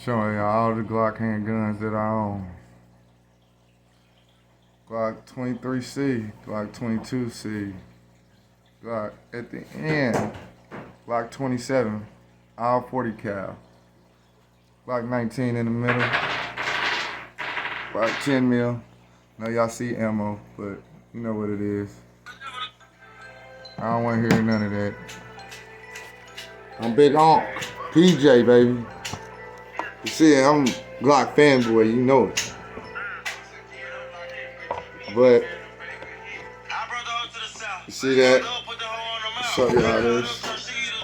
Showing y'all all the Glock handguns that I own. Glock 23C, Glock 22C, Glock at the end, Glock 27, all 40 cal, Glock 19 in the middle, Glock 10 mil. Now y'all see ammo, but you know what it is. I don't want to hear none of that. I'm Big Onk, PJ, baby. You see, I'm Glock fanboy, you know it. But, you see that? I'll show you how this.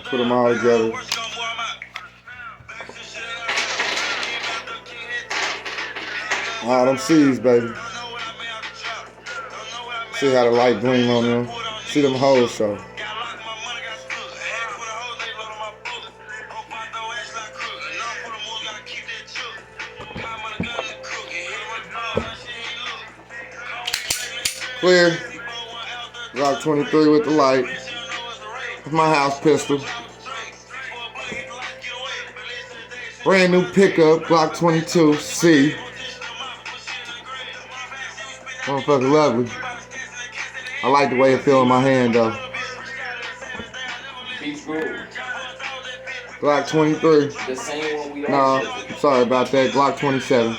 Put them all together. All them C's, baby. See how the light gleam on them. See them hoes, so. Clear. Glock 23 with the light. With my house pistol. Brand new pickup, Glock 22C. Motherfucker lovely. I like the way it feels in my hand though. Glock 23. No, sorry about that. Glock 27.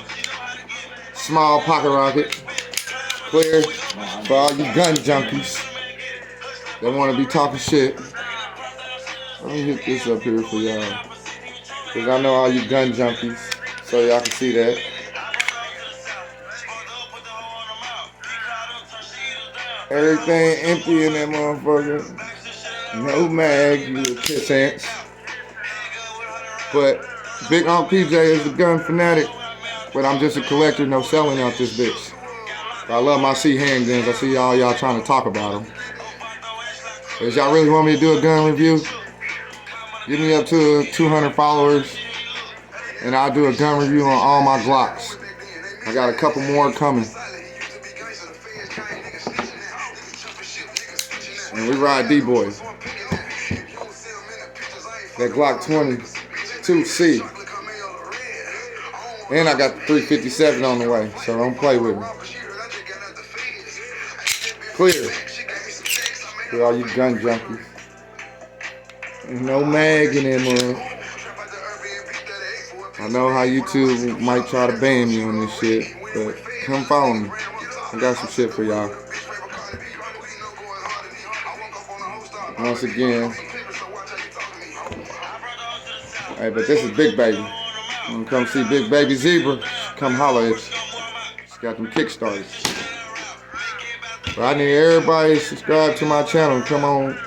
Small pocket rocket. Clear for all you gun junkies that want to be talking shit. Let me hit this up here for y'all, because I know all you gun junkies, so y'all can see that. Everything empty in that motherfucker. No mag, you little piss ants. But Big Onk PJ is a gun fanatic, but I'm just a collector, no selling out this bitch. I love my C handguns. I see all y'all trying to talk about them. If y'all really want me to do a gun review, get me up to 200 followers, and I'll do a gun review on all my Glocks. I got a couple more coming. And we ride D-Boys. That Glock 22C. And I got the 357 on the way, so don't play with me. Clear. For all you gun junkies. There's no mag in there, man. I know how YouTube might try to ban me on this shit, but come follow me. I got some shit for y'all. Once again. Hey, but this is Big Baby. You come see Big Baby Zebra, come holler at you. She's got them Kickstarters. But I need everybody to subscribe to my channel. Come on.